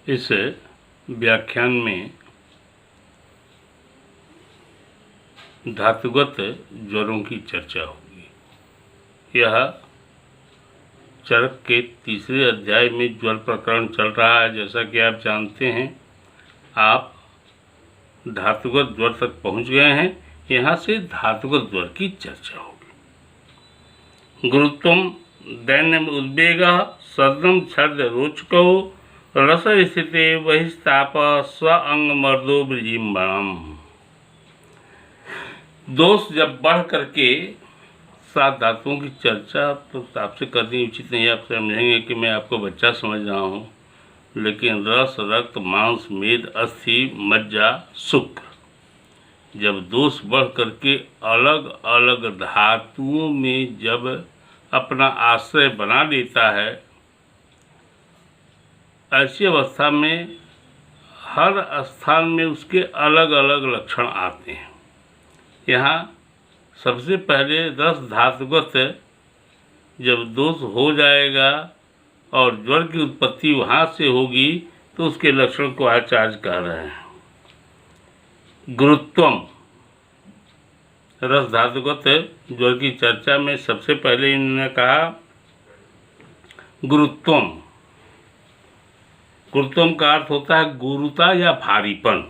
इस व्याख्यान में धातुगत ज्वरों की चर्चा होगी। यह चरक के तीसरे अध्याय में ज्वर प्रकरण चल रहा है। जैसा कि आप जानते हैं, आप धातुगत ज्वर तक पहुंच गए हैं। यहाँ से धातुगत ज्वर की चर्चा होगी। गुरुत्वम दैन्यम उद्वेगः सदनम छर्द रोचको रस स्थिते बहिस्ताप स्व अंग मर्दो वृजिम्बणम। दोष जब बढ़ करके 7 धातुओं की चर्चा तो आपसे करनी उचित नहीं है। आप समझेंगे कि मैं आपको बच्चा समझ रहा हूँ, लेकिन रस, रक्त, मांस, मेद, अस्थि, मज्जा, शुक्र, जब दोष बढ़ करके अलग अलग धातुओं में जब अपना आश्रय बना लेता है, ऐसी अवस्था में हर स्थान में उसके अलग अलग लक्षण आते हैं। यहाँ सबसे पहले रस धातुगत जब दोष हो जाएगा और ज्वर की उत्पत्ति वहाँ से होगी, तो उसके लक्षण को आचार्य कह रहे हैं। गुरुत्वम, रस धातुगत ज्वर की चर्चा में सबसे पहले इन्होंने कहा गुरुत्वम। गुरुत्वम का अर्थ होता है गुरुता या भारीपन।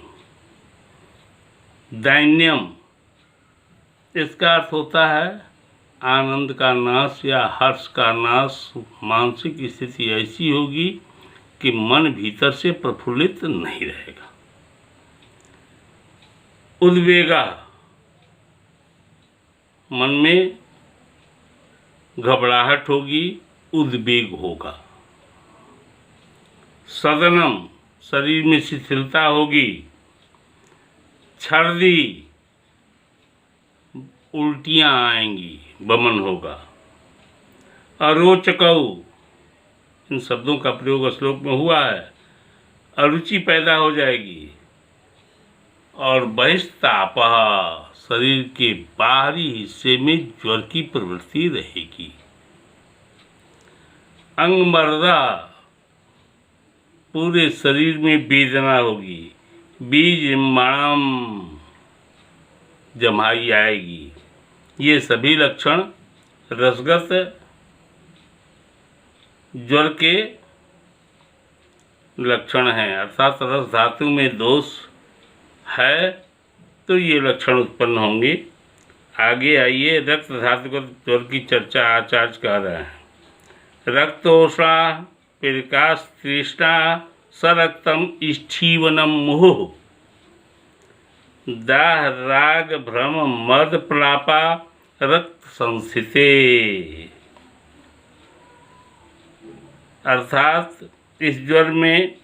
दैन्यम, इसका अर्थ होता है आनंद का नाश या हर्ष का नाश। मानसिक स्थिति ऐसी होगी कि मन भीतर से प्रफुल्लित नहीं रहेगा। उद्वेगा, मन में घबराहट होगी, उद्वेग होगा। सदनम, शरीर में शिथिलता होगी। छर्दी, उल्टियाँ आएंगी, वमन होगा। अरोचकौ, इन शब्दों का प्रयोग श्लोक में हुआ है। अरुचि पैदा हो जाएगी। और बहिस्तापः, शरीर के बाहरी हिस्से में ज्वर की प्रवृत्ति रहेगी। अंगमर्दा, पूरे शरीर में वेदना होगी। बीजम्बणम, जमाई आएगी। ये सभी लक्षण रसगत ज्वर के लक्षण हैं। अर्थात रस धातु में दोष है तो ये लक्षण उत्पन्न होंगे। आगे आइए, रक्त धातुगत ज्वर की चर्चा आचार्य कर रहे हैं। रक्तोषा पिरकाश तृष्णा सरक्तम स्थीवनम मुहुः दाह राग भ्रम मद प्रलापा रक्त संस्थिते। अर्थात इस ज्वर में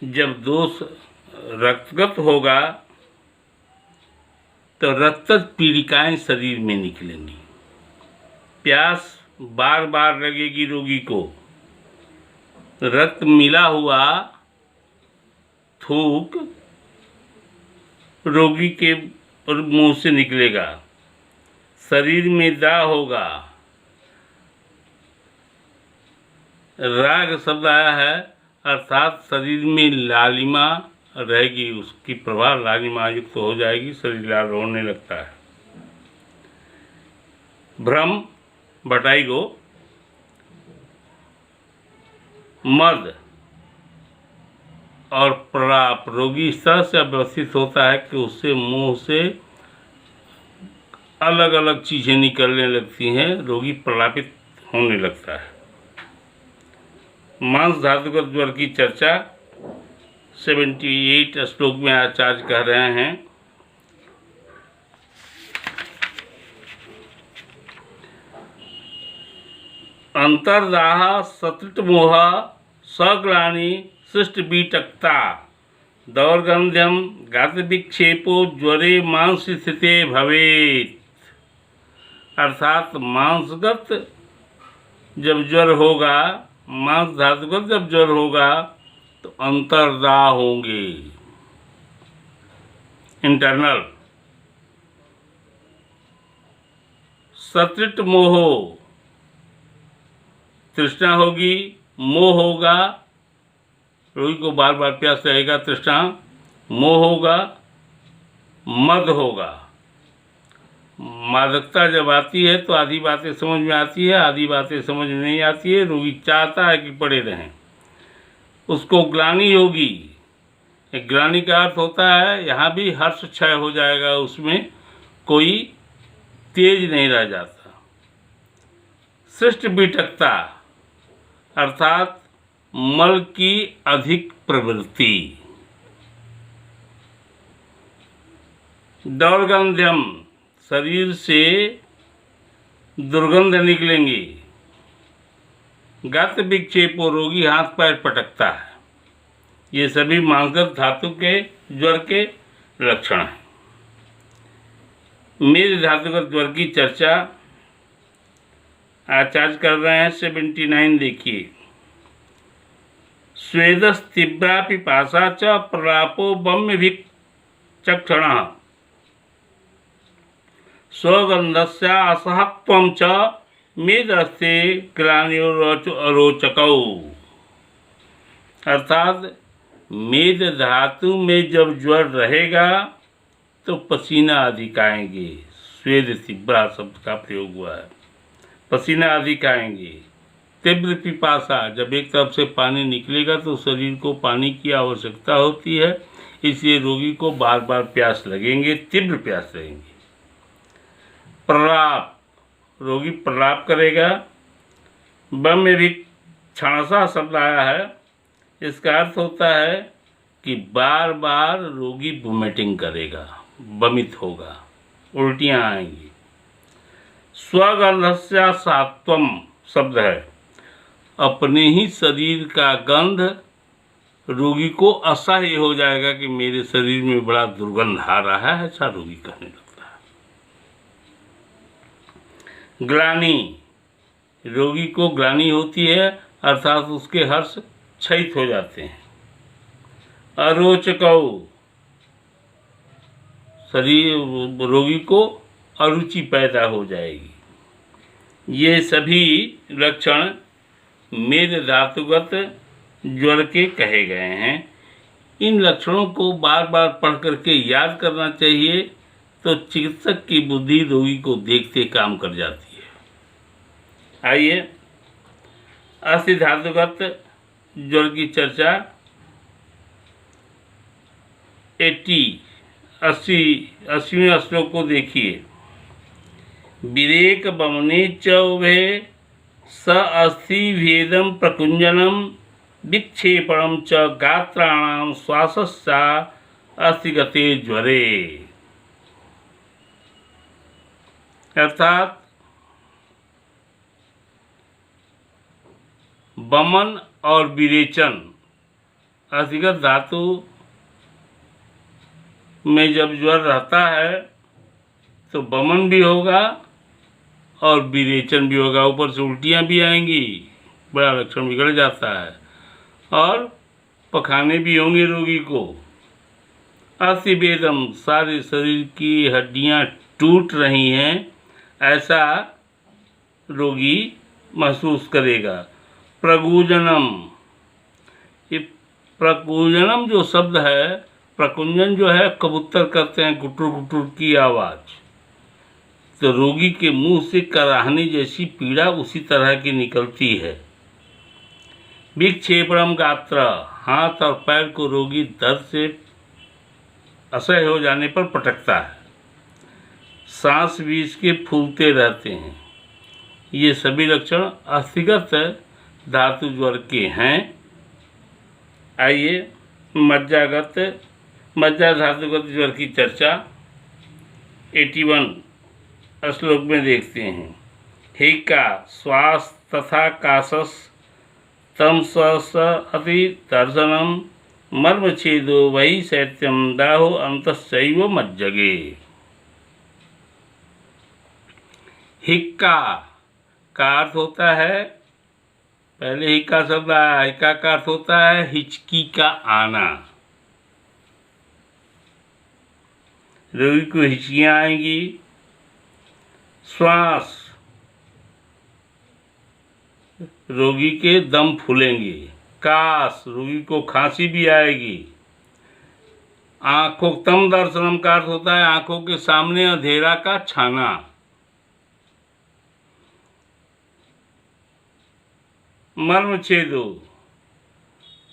जब दोष रक्तगत होगा तो रक्तज पीड़िकाएं शरीर में निकलेंगी। प्यास बार बार लगेगी रोगी को। रक्त मिला हुआ थूक रोगी के मुंह से निकलेगा। शरीर में दाह होगा। राग शब्द आया है, अर्थात शरीर में लालिमा रहेगी। उसकी प्रभा लालिमा युक्त हो जाएगी, शरीर लाल होने लगता है। भ्रम, बटाइगो। मद और प्रलाप, रोगी इस तरह से अवस्थित होता है कि उससे मुंह से अलग अलग चीज़ें निकलने लगती हैं। रोगी प्रलापित होने लगता है। मांस धातुगत ज्वर की चर्चा 78 श्लोक में आचार्य कह रहे हैं। अंतर्दाह सतृटमोह सग्लानि सृष्टबीटकता दौर्गंध्यम गात विक्षेपो ज्वरे मांस स्थिते भवेत्। अर्थात मांसगत जब ज्वर होगा, मांस धातुगत जब ज्वर होगा तो अंतर्दाह होंगे, इंटरनल। सतृट मोह, तृष्णा होगी, मोह होगा, रोगी को बार बार प्यास रहेगा, तृष्णा, मोह होगा, मद होगा। मादकता जब आती है तो आधी बातें समझ में आती है, आधी बातें समझ में नहीं आती है, रोगी चाहता है कि पड़े रहें। उसको ग्लानि होगी। ग्लानि का अर्थ होता है यहाँ भी हर्ष क्षय हो जाएगा, उसमें कोई तेज नहीं रह जाता। सृष्ट बिटकता अर्थात मल की अधिक प्रवृत्ति। दौर्गंध्यम शरीर से दुर्गंध निकलेंगी। गत विक्षेपो रोगी हाथ पैर पटकता है। ये सभी मांसगत धातु के ज्वर के लक्षण हैं। मेद धातुगत ज्वर की चर्चा आचार्य कर रहे हैं। 79 देखिए। स्वेदस तीव्रा पिपासा च प्रलापो बम्य विचक्षणः स्वगंधस्य असहत्वं च मेदस्ते ग्लानिरोचकौ। अर्थात मेद धातु में जब ज्वर रहेगा तो पसीना अधिक आएंगे। स्वेद तीव्रा शब्द का प्रयोग हुआ है। पसीना अधिक आएंगे। तीव्र पिपासा, जब एक तरफ से पानी निकलेगा तो शरीर को पानी की आवश्यकता होती है, इसलिए रोगी को बार बार प्यास लगेंगे, तीव्र प्यास लगेंगे। प्रलाप, रोगी प्रलाप करेगा। बम में भी क्षणसा शब्द आया है। इसका अर्थ होता है कि बार बार रोगी वोमिटिंग करेगा, वमित होगा, उल्टियाँ आएंगी। स्वगंधस्य सात्वम शब्द है। अपने ही शरीर का गंध रोगी को असह्य हो जाएगा कि मेरे शरीर में बड़ा दुर्गंध आ रहा है, ऐसा रोगी कहने लगता है। ग्लानि, रोगी को ग्लानि होती है अर्थात उसके हर्ष क्षयित हो जाते हैं। अरोचकौ, शरीर रोगी को अरुचि पैदा हो जाएगी। ये सभी लक्षण मेद धातुगत ज्वर के कहे गए हैं। इन लक्षणों को बार बार पढ़ करके याद करना चाहिए तो चिकित्सक की बुद्धि रोगी को देखते काम कर जाती है। आइए अस्थि धातुगत ज्वर की चर्चा 80वें श्लोक को देखिए। विरेक बमने च उभे स अस्थि भेदम प्रकुंजनम विक्षेपणम च गात्राणाम श्वासस्या अस्थिगते ज्वरे। अर्थात बमन और विरेचन अस्थिगत धातु में जब ज्वर रहता है तो बमन भी होगा और विरेचन भी होगा, ऊपर से उल्टियाँ भी आएंगी, बड़ा लक्षण बिगड़ जाता है, और पखाने भी होंगे रोगी को। अस्थिभेदम, सारे शरीर की हड्डियाँ टूट रही हैं ऐसा रोगी महसूस करेगा। प्रकुंजनम, ये प्रकुंजनम जो शब्द है, प्रकुंजन जो है कबूतर करते हैं गुटुर गुटुर की आवाज़, तो रोगी के मुंह से कराहने जैसी पीड़ा उसी तरह की निकलती है। विक्षेपणम गात्र, हाथ और पैर को रोगी दर्द से असह्य हो जाने पर पटकता है। सांस भी इसके फूलते रहते हैं। ये सभी लक्षण अस्थिगत धातु ज्वर के हैं। आइए मज्जा धातुगत ज्वर की चर्चा 81 श्लोक में देखते हैं। हिक्का, श्वास तथा कासस, तम स अति दर्शनम, मर्म छेदो वही शैत्यम, दाहो अंतश्चैव मज्जगे। हिक्का का अर्थ होता है, पहले हिक्का शब्द आया, हिक्का का अर्थ होता है हिचकी का आना। रोगी को हिचकियाँ आएंगी। श्वास, रोगी के दम फूलेंगे। काश, रोगी को खांसी भी आएगी। आंखों तम दर्शनम का अर्थ होता है आंखों के सामने अंधेरा का छाना। मर्म छेदो,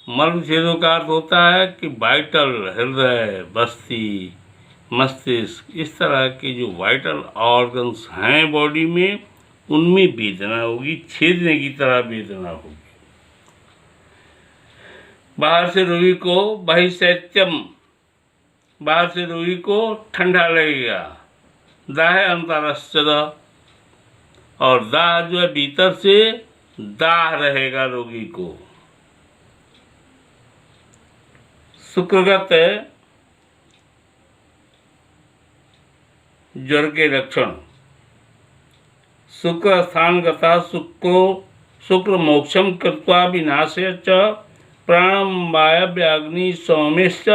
मर्म छेदों का अर्थ होता है कि वाइटल, हृदय, बस्ती, मस्तिष्क, इस तरह के जो वाइटल ऑर्गन्स हैं बॉडी में, उनमें वेदना होगी, छेदने की तरह वेदना होगी। बाहर से रोगी को बहिशैत्यम, बाहर से रोगी को ठंडा लगेगा। दाह अंतरश्चद, और दाह जो है भीतर से दाह रहेगा रोगी को। शुक्रगत ज्वर के लक्षण। शुक्र स्थानगता शुक्र मोक्षम कृत्वा विनाशे च प्राणम वायव्याग्नि सौमेश्च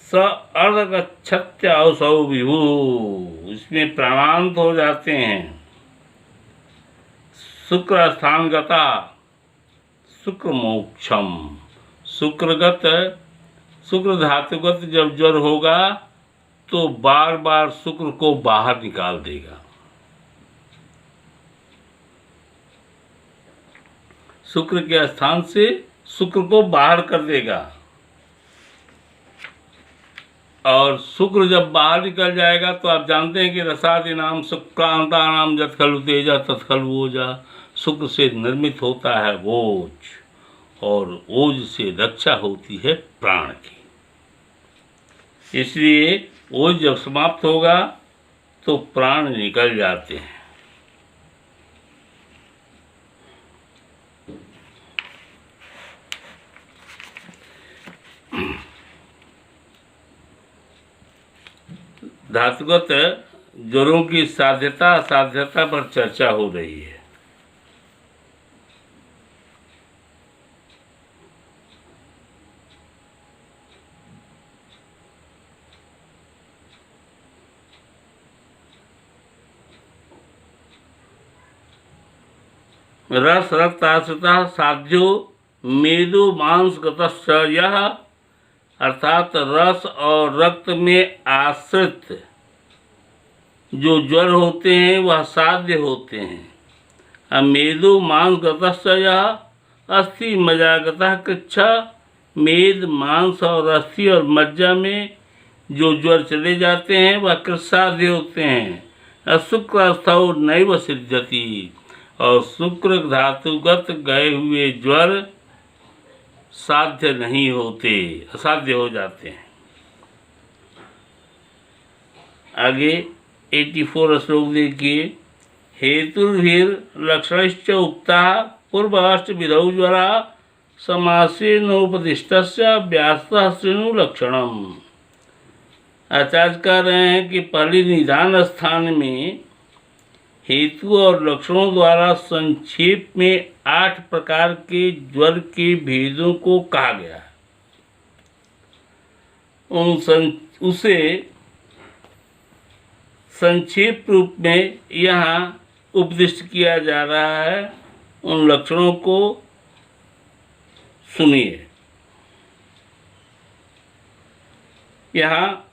स अर्धगच्छत्यसौ विभु। इसमें प्राणांत हो जाते हैं। शुक्र स्थानगता, शुक्र मोक्षम, शुक्रगत, शुक्र धातुगत जब ज्वर होगा तो बार बार शुक्र को बाहर निकाल देगा। शुक्र के स्थान से शुक्र को बाहर कर देगा। और शुक्र जब बाहर निकल जाएगा तो आप जानते हैं कि रसादि नाम शुक्रांता नाम जत खलु तेजा तत्खलु ओजा। शुक्र से निर्मित होता है ओज, और ओज से रक्षा होती है प्राण की। इसलिए ओज जब समाप्त होगा तो प्राण निकल जाते हैं। धातुगत ज्वरों की साध्यता असाध्यता पर चर्चा हो रही है। रस रक्त आश्रिता साध्यो मेदु मांसगतश्च यह, अर्थात रस और रक्त में आश्रित जो ज्वर होते हैं वह साध्य होते हैं। मेदु मांसगतश्च यह, अस्थि मज्जागतः कृच्छा। मेद, मांस और अस्थि और मज्जा में जो ज्वर चले जाते हैं वह कृत्साध्य होते हैं। शुक्रास्थौ नैव सिद्ध्यति, और शुक्र धातुगत गए हुए ज्वर साध्य नहीं होते, असाध्य हो जाते हैं। आगे 84 श्लोक देखिए। हेतुर्भिर लक्षणश्च उक्ता पूर्वाष्ट विधौ ज्वरा समासे नोपदिष्टस्य व्यासतः शृणु लक्षणम। आचार्य कह रहे हैं कि पहली निदान स्थान में हेतु और लक्षणों द्वारा संक्षेप में 8 प्रकार के ज्वर के भेदों को कहा गया है। उसे संक्षेप रूप में यहाँ उपदिष्ट किया जा रहा है। उन लक्षणों को सुनिए। यहाँ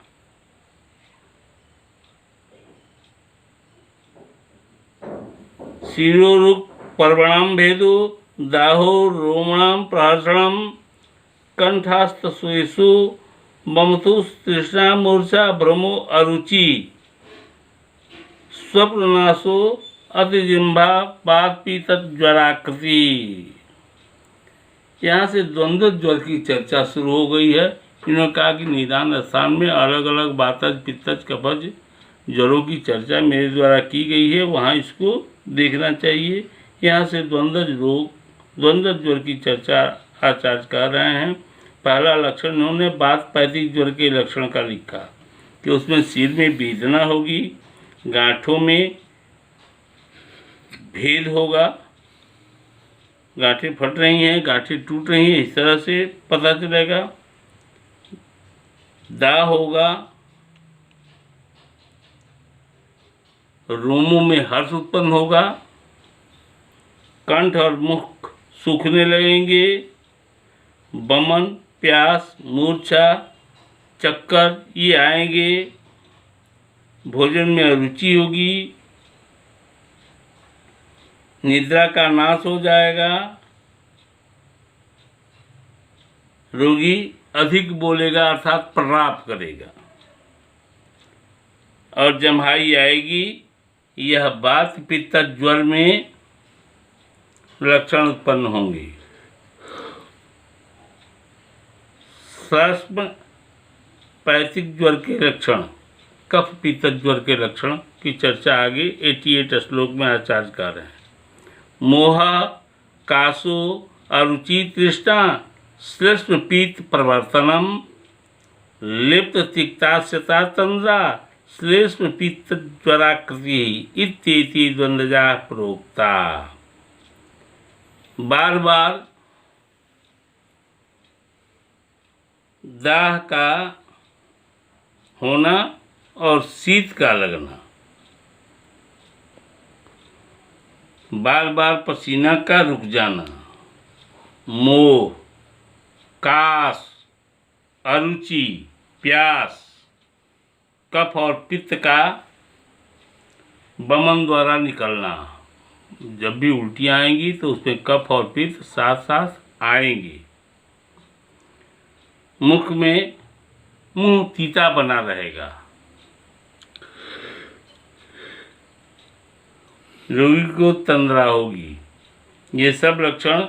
शिरोरुक् पर्वणाम भेदो दाहो रोमणाम प्रहर्षणम कंठास्तसु ममतु तृष्णा मूर्छा भ्रमो अरुचि स्वप्ननाशो अतिजिह्वा पादपीतज्वराकृति। यहाँ से द्वंद्व ज्वर की चर्चा शुरू हो गई है। इन्होंने कहा कि निदान स्थान में अलग अलग वातज, पित्तज, कफज ज्वरों की चर्चा मेरे द्वारा की गई है, वहाँ इसको देखना चाहिए। यहाँ से द्वंद्व ज्वर की चर्चा आचार्य कर रहे हैं। पहला लक्षण उन्होंने वातपैथिक ज्वर के लक्षण का लिखा कि उसमें सिर में वेदना होगी, गांठों में भेद होगा, गांठें फट रही हैं, गांठें टूट रही हैं, इस तरह से पता चलेगा। दाह होगा, रोमों में हर्ष उत्पन्न होगा, कंठ और मुख सूखने लगेंगे, बमन, प्यास, मूर्छा, चक्कर ये आएंगे, भोजन में अरुचि होगी, निद्रा का नाश हो जाएगा, रोगी अधिक बोलेगा अर्थात प्रलाप करेगा और जम्हाई आएगी। यह बात पित्त ज्वर में लक्षण उत्पन्न होंगे। श्वसन पैथिक ज्वर के लक्षण, कफ पित्त ज्वर के लक्षण की चर्चा आगे 88 श्लोक में आचार्य कर रहे हैं। मोह, कासो, अरुचि, तृष्णा, श्लेष्म पीत प्रवर्तनम, लिप्त तिक्तास्यता तंद्रा, श्लेष्म पित्त ज्वराकृति इत्येति द्वंद्वजा प्रोक्ता। बार बार दाह का होना और शीत का लगना, बार बार पसीना का रुक जाना, मोह, कास, अरुचि, प्यास, कफ और पित्त का बमन द्वारा निकलना। जब भी उल्टियाँ आएंगी तो उसमें कफ और पित्त साथ साथ आएंगे। मुख में मुंह तीता बना रहेगा, रोगी को तंद्रा होगी। ये सब लक्षण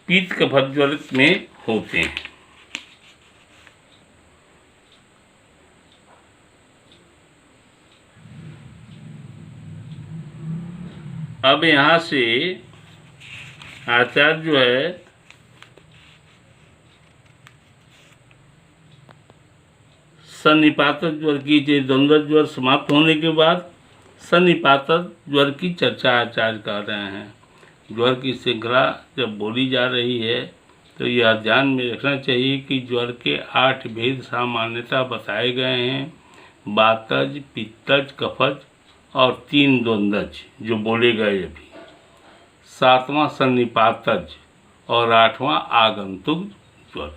पित्त कफ ज्वर में होते हैं। अब यहाँ से आचार्य जो है सन्निपातक ज्वर की, द्वंद्व ज्वर समाप्त होने के बाद सन्निपातक ज्वर की चर्चा आचार्य कर रहे हैं। ज्वर की श्रृंखला जब बोली जा रही है तो यह ध्यान में रखना चाहिए कि ज्वर के 8 भेद सामान्यता बताए गए हैं। वातज, पित्तज, कफज और 3 द्वंद्वज जो बोले गए अभी, 7वां सन्निपातज और 8वां आगंतुक ज्वर।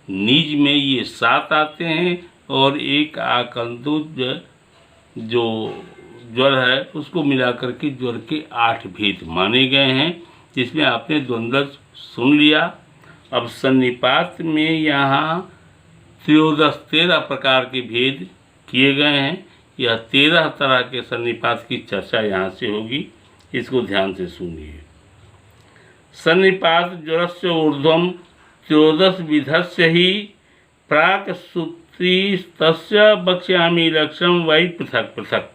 निज में ये 7 आते हैं और एक आगंतुक जो ज्वर है उसको मिलाकर के ज्वर के 8 भेद माने गए हैं, जिसमें आपने द्वंद्वज सुन लिया। अब सन्निपात में यहाँ 13 प्रकार के भेद किए गए हैं। यह 13 तरह के सन्निपात की चर्चा यहाँ से होगी, इसको ध्यान से सुनिए। सन्निपात ज्वरस्य ऊर्ध्वम 13 विधस्य ही प्राक सूत्री तस्य वक्ष्यामि लक्ष्यम वै पृथक पृथक।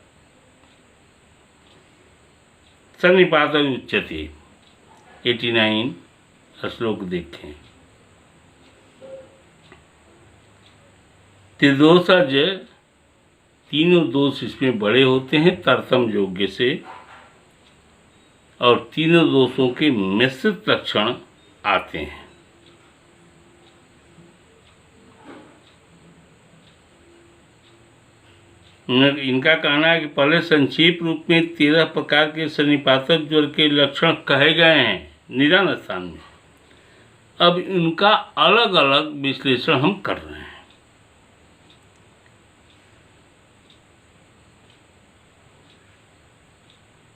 सन्निपात उच्यते 89 श्लोक देखें। त्रिदोषज, तीनों दोष इसमें बड़े होते हैं तरतम योग्य से, और तीनों दोषों के मिश्रित लक्षण आते हैं। इनका कहना है कि पहले संक्षेप रूप में 13 प्रकार के सन्निपातक ज्वर के लक्षण कहे गए हैं निदान स्थान में। अब इनका अलग अलग विश्लेषण हम कर रहे हैं।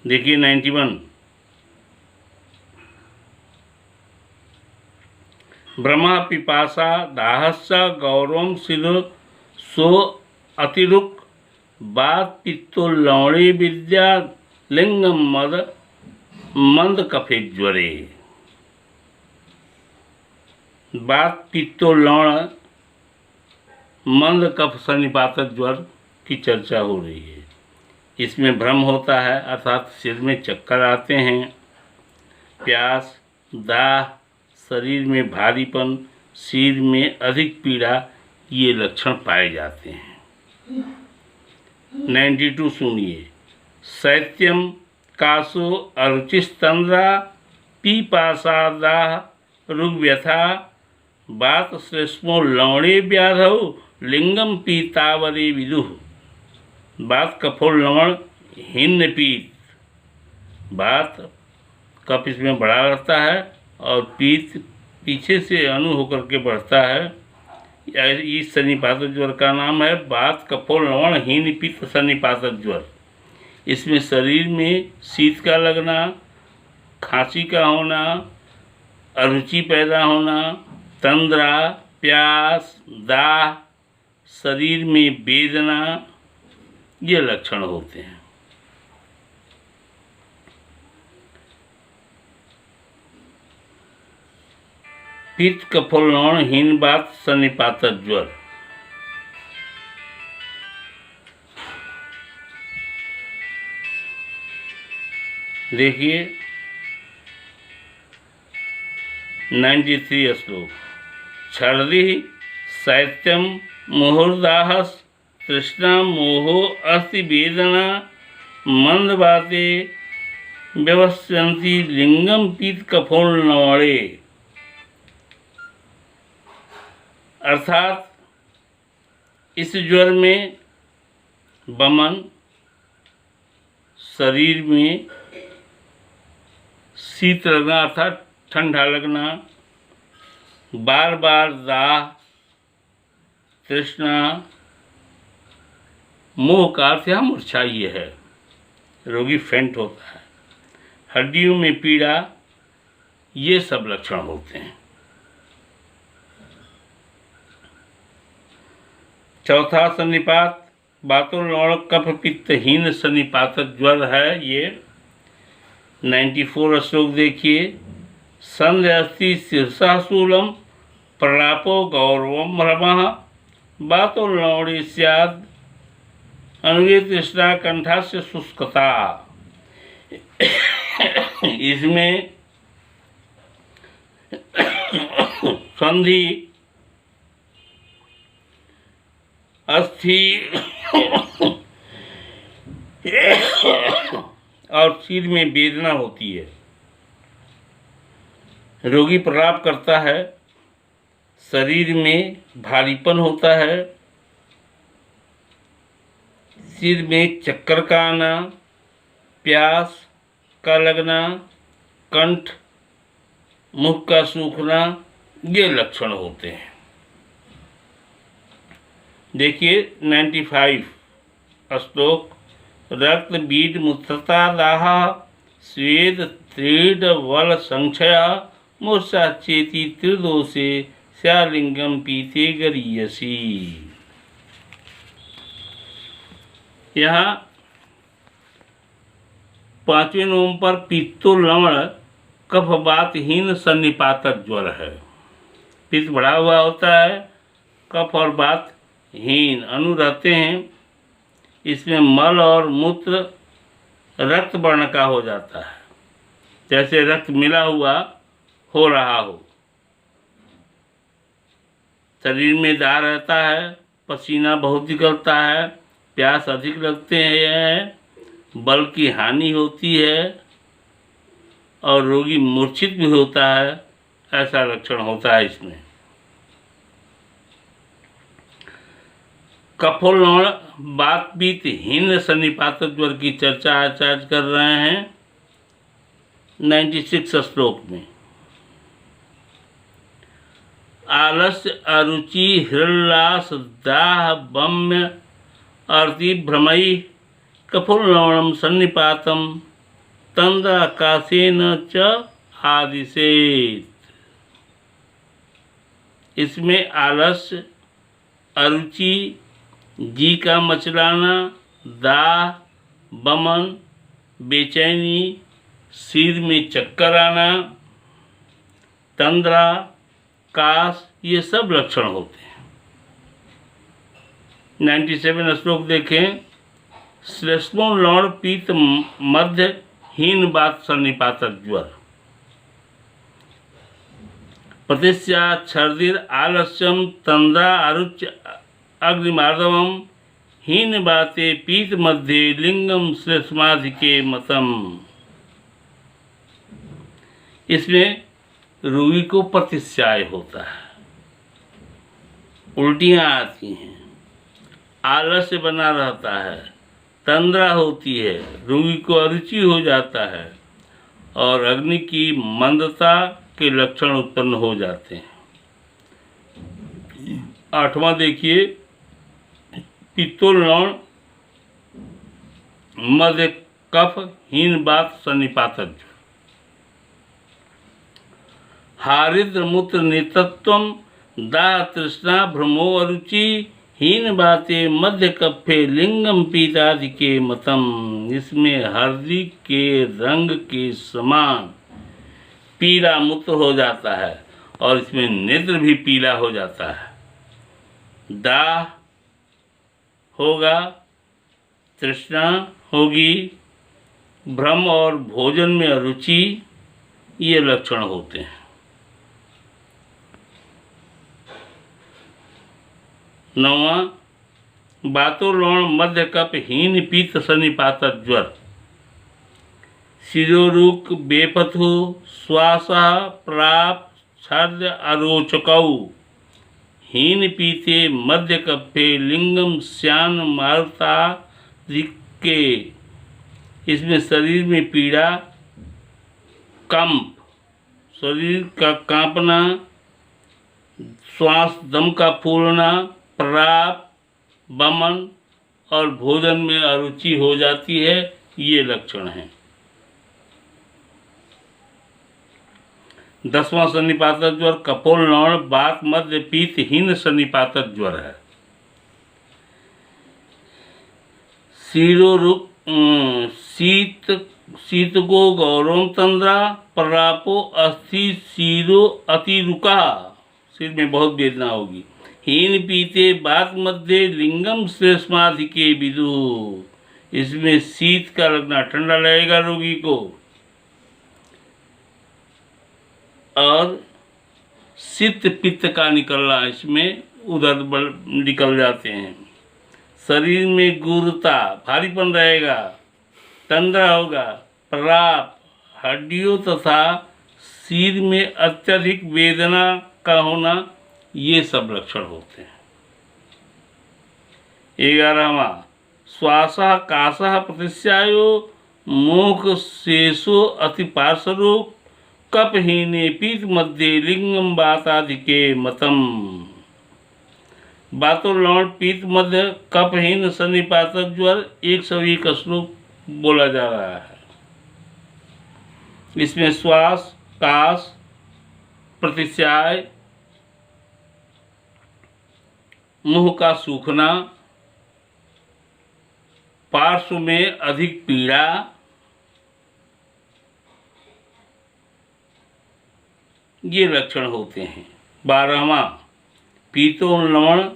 देखिए 91। ब्रह्मा पिपासा दाहस्य गौरवम सिलो सो अतिरुक बात पित्तो लौणे विद्या लिंगम मद मंद कफे ज्वरे। बात पित्तो लौण मंद कफ सन्निपातक ज्वर की चर्चा हो रही है। इसमें भ्रम होता है अर्थात सिर में चक्कर आते हैं, प्यास, दाह, शरीर में भारीपन, सिर में अधिक पीड़ा, ये लक्षण पाए जाते हैं। 92 सुनिए। शैत्यम, कासो, अरुचिस्तंद्रा, पीपासा, दाह, रुग्व्यथा, बात श्लेष्मो लवणे व्याधौ, लिंगम पीतावरे विदुः। बात कफो लवण हिन्न पीत, बात कफ इसमें बड़ा रहता है और पित्त पीछे से अणु होकर के बढ़ता है। इस सन्निपातक ज्वर का नाम है वात कफोल लवण हीन पित्त सन्निपातक ज्वर। इसमें शरीर में शीत का लगना, खांसी का होना, अरुचि पैदा होना, तंद्रा, प्यास, दाह, शरीर में वेदना, ये लक्षण होते हैं। पित्त कफोल लवण हीन वात सन्निपातक ज्वर। देखिए 93 श्लोक। छर्दि शैत्यम मुहुर्दाहस तृष्णा मोहो अस्ति वेदना मंदवाते व्यवस्यन्ति लिंगम पित्त कफोल लवणे। अर्थात इस ज्वर में वमन, शरीर में शीत लगना अर्थात ठंडा लगना, बार बार दाह, तृष्णा, मोह का अर्थ यहाँ मूर्छा ये है, रोगी फेंट होता है, हड्डियों में पीड़ा, ये सब लक्षण होते हैं। चौथा सन्निपात वातोल लवण कफ पित्तहीन सन्निपातक ज्वर है। ये 94 श्लोक देखिए। संध्य अस्ति शीर्षा शूलम प्रलापो गौरवम भ्रमः वातोल लवणे स्याद् अनुगे तृष्णा कंठास्य शुष्कता। इसमें संधि, अस्थि और सिर में वेदना होती है। रोगी प्रलाप करता है, शरीर में भारीपन होता है, सिर में चक्कर का आना, प्यास का लगना, कंठ मुख का सूखना, ये लक्षण होते हैं। देखिए 95 श्लोक। रक्त बीज मूत्रता दाह स्वेद त्रीड वल संक्षया मूर्छा चेती त्रिदोषे स्यालिंगम पीते गरीयसी। यहाँ 5वें नोम पर पित्तो लवण कफ वातहीन सन्निपातक ज्वर है। पित्त बढ़ा हुआ होता है, कफ और वात हीन अणु रहते हैं। इसमें मल और मूत्र रक्त वर्ण का हो जाता है, जैसे रक्त मिला हुआ हो रहा हो। शरीर में दाह रहता है, पसीना बहुत निकलता है, प्यास अधिक लगते हैं, बल की हानि होती है और रोगी मूर्छित भी होता है, ऐसा लक्षण होता है इसमें। कफोल लवण वात पित्त हीन सन्निपातक ज्वर की चर्चा आचार्य कर रहे हैं 96 श्लोक में। आलस्य, अरुचि, हृल्लास, दाह, वम्य, अर्ति, भ्रमई कफोल लवणम सन्निपातम तंद्राकाशेन च आदिशेत। इसमें आलस्य, अरुचि, जी का मचलाना, दाह, वमन, बेचैनी, सिर में चक्कर आना, तंद्रा, काश, ये सब लक्षण होते हैं। 97 श्लोक देखें। श्लेष्मो लवण पीत मध्य हीन वात सन्निपातक ज्वर। प्रतिस्या छर्दिर आलस्यम तंद्रा अरुच अग्निमार्दवम हीन वाते पीत मध्य लिंगम श्लेष्माधिके मतम। इसमें रोगी को प्रतिस्याय होता है, उल्टियाँ आती हैं, आलस्य बना रहता है, तंद्रा होती है, रोगी को अरुचि हो जाता है और अग्नि की मंदता के लक्षण उत्पन्न हो जाते हैं। 8वां देखिए, पित्तोल्लण मध्य कफ हीन बात सन्निपातज। हारिद्र मूत्र नेतत्वम दाह तृष्णा भ्रमो अरुचि हीन बाते मध्य कफे लिंगम पीतादि के मतम। इसमें हल्दी के रंग के समान पीला मूत्र हो जाता है और इसमें नेत्र भी पीला हो जाता है। दाह होगा, तृष्णा होगी, भ्रम और भोजन में अरुचि, ये लक्षण होते हैं। 9वां, वातोल्लण मध्य कप हीन पीत सन्निपात ज्वर। शिरोरुक बेपथु श्वास प्राप छद अरोचकौ हीन पीते मध्य कप्पे लिंगम श्यान मारुता दिक्के। इसमें शरीर में पीड़ा, कंप, शरीर का कांपना, श्वास दम का फूलना, प्राप, बमन और भोजन में अरुचि हो जाती है, ये लक्षण हैं। 10वां सन्निपातक ज्वर कपोल्लण बात मध्य पीत हीन सन्निपातक ज्वर है। शीतको गौरव तंद्रा प्रापो अस्थि शीरो अतिरुका। सिर में बहुत वेदना होगी। हीन पीते बात मध्य लिंगम श्लेष्माधिके विदु। इसमें शीत का लगना, ठंडा लगेगा रोगी को, और शीत पित्त का निकलना, इसमें उदर बल निकल जाते हैं। शरीर में गुरुता, भारीपन रहेगा, तंद्रा होगा, प्राप, हड्डियों तथा सिर में अत्यधिक वेदना का होना, ये सब लक्षण होते हैं। 11वां, श्वासः काशः प्रतिस्यायो मुख शेषो अति पार्श्वरो कपहीने पीत मध्य लिंगम बाताधिके मतम। वातोल्लण पीत मध्य कपहीन सन्निपातक ज्वर 101 का श्लोक बोला जा रहा है। इसमें श्वास, काश, प्रतिस्याय, मुंह का सूखना, पार्श्व में अधिक पीड़ा, ये लक्षण होते हैं। 12वां, पीतोल्लण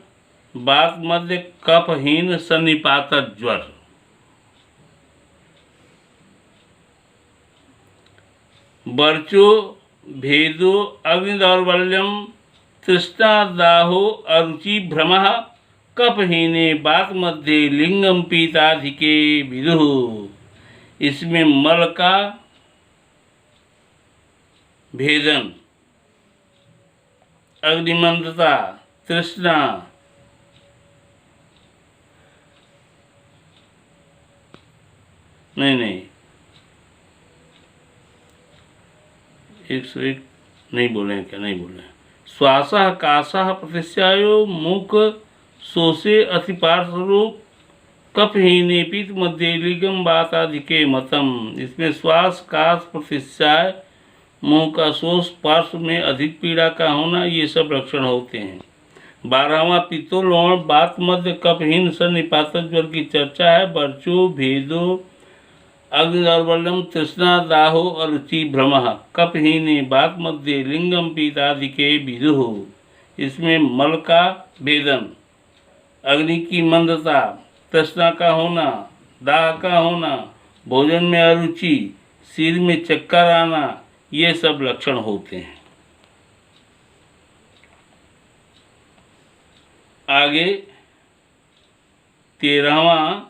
बात मध्य कफहीन सन्निपातक ज्वर। वर्चो भेदो अग्निदौर्बल्यम तृष्णा दाहो अरुचि भ्रमः कफहीने बात मध्य लिंगम पीताधिके विदुः। इसमें मल का भेदन, अग्निमंदता, तृष्णा, नहीं 101 नहीं बोले क्या, नहीं बोले। श्वासः काशः प्रतिस्यायो मुख शोषे अतिपार्श्वरो कफहीने पीत मध्य लिंगम बाताधिके मतम। इसमें श्वास, काश, प्रतिस्याय, मुंह का शोष, पार्श्व में अधिक पीड़ा का होना, ये सब लक्षण होते हैं। 12वां, पित्तोल्लण बात मध्य कफहीन सन्निपातक ज्वर की चर्चा है। वर्चो भेदो अग्निदौर्बल्यम तृष्णा दाहो अरुचि भ्रमः कफहीने बात मध्य लिंगम पीताधिके विदुः। इसमें मल का भेदन, अग्नि की मंदता, तृष्णा का होना, दाह का होना, भोजन में अरुचि, सिर में चक्कर आना, ये सब लक्षण होते हैं। आगे 13वां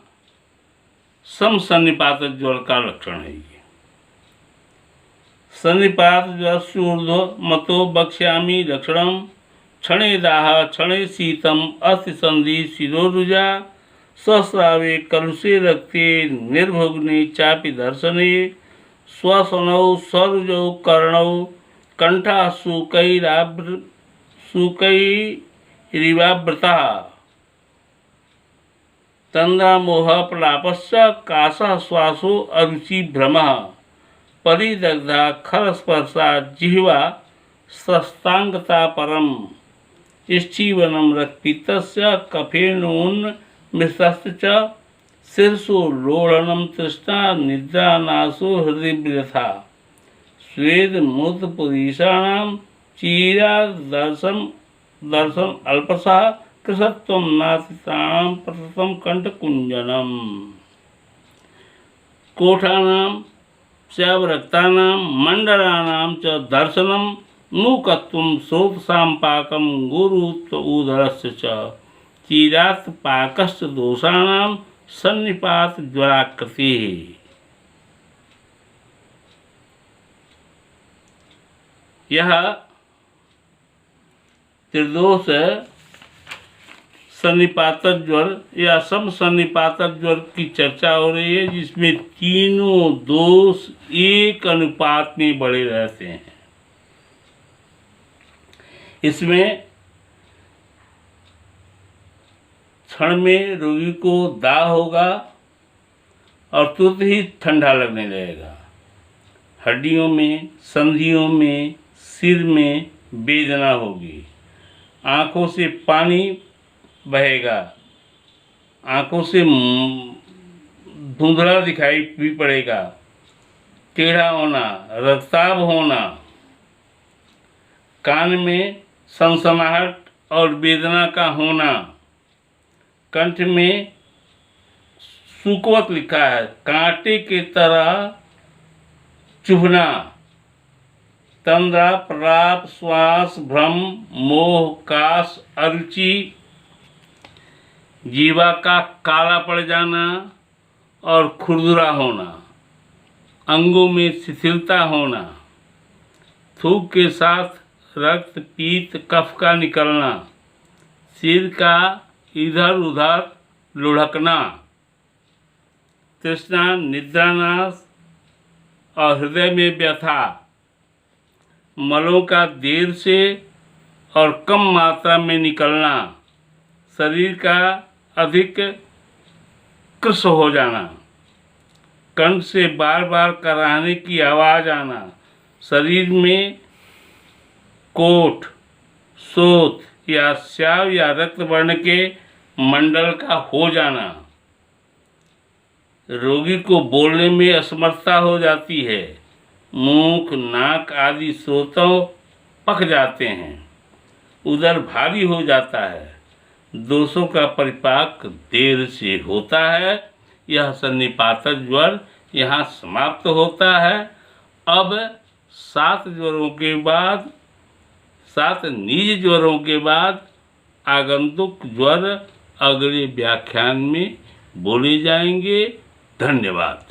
समसन्निपातक ज्वर का लक्षण है। ये सन्निपात ज्वर ऊर्ध्व मतो वक्ष्यामि लक्षणम क्षणे दाह क्षणे शीतम अस्थि संधि शिरोरुजा सहस्रावे कलुषे रक्ते निर्भुग्ने चापि दर्शने स्वसनौ स्वरुजौ कर्णौ कंठा शुकैरिवावृतः तन्द्रामोह प्रलापश्च काशः श्वासो अरुचि भ्रमः परिदग्धा खरस्पर्शा जिह्वा स्रस्तांगता परम इष्ठीवनं रक्तपित्तस्य कफेनोन्मिश्रश्च च शीर्षो लोढ़नं तृष्णा निद्रानाशो हृदय वृथा स्वेद मूत्रपुरीषाणां चीरादर्शन अल्पसा कृशत्वं नातितानां प्रसृतं कंठकुंजनम कोठानां स्यावरक्तानां मंडलानां च दर्शनं मूकत्वं श्रोतसाम्पाकं गुरुत्व उदरस्य च चीरात् पाकश्च दोषाणां सन्निपात ज्वराकृति। यह त्रिदोष सन्निपात ज्वर या सम सन्निपात ज्वर की चर्चा हो रही है, जिसमें तीनों दोष एक अनुपात में बढ़े रहते हैं। इसमें क्षण में रोगी को दाह होगा और तुरंत ही ठंडा लगने लगेगा। हड्डियों में, संधियों में, सिर में वेदना होगी। आँखों से पानी बहेगा, आँखों से धुंधला दिखाई भी पड़ेगा, टेढ़ा होना, रक्तस्राव होना, कान में सनसनाहट और वेदना का होना, कंठ में सुकवत लिखा है, कांटे की तरह चुभना, तंद्रा, प्रलाप, श्वास, भ्रम, मोह, काश, अरुचि, जीवा का काला पड़ जाना और खुरदुरा होना, अंगों में शिथिलता होना, थूक के साथ रक्त, पीत, कफ का निकलना, सिर का इधर उधर लुढ़कना, तृष्णा, निद्रानाश और हृदय में व्यथा, मलों का देर से और कम मात्रा में निकलना, शरीर का अधिक कृश हो जाना, कंठ से बार बार कराहने की आवाज़ आना, शरीर में कोठ, शोथ या स्राव या रक्त वर्ण के मंडल का हो जाना, रोगी को बोलने में असमर्थता हो जाती है, मुख, नाक आदि स्रोतों पक जाते हैं, उदर भारी हो जाता है, दोषों का परिपाक देर से होता है। यह सन्निपात ज्वर यहाँ समाप्त होता है। अब 7 ज्वरों के बाद, 7 निज ज्वरों के बाद आगंतुक ज्वर अगले व्याख्यान में बोले जाएंगे। धन्यवाद।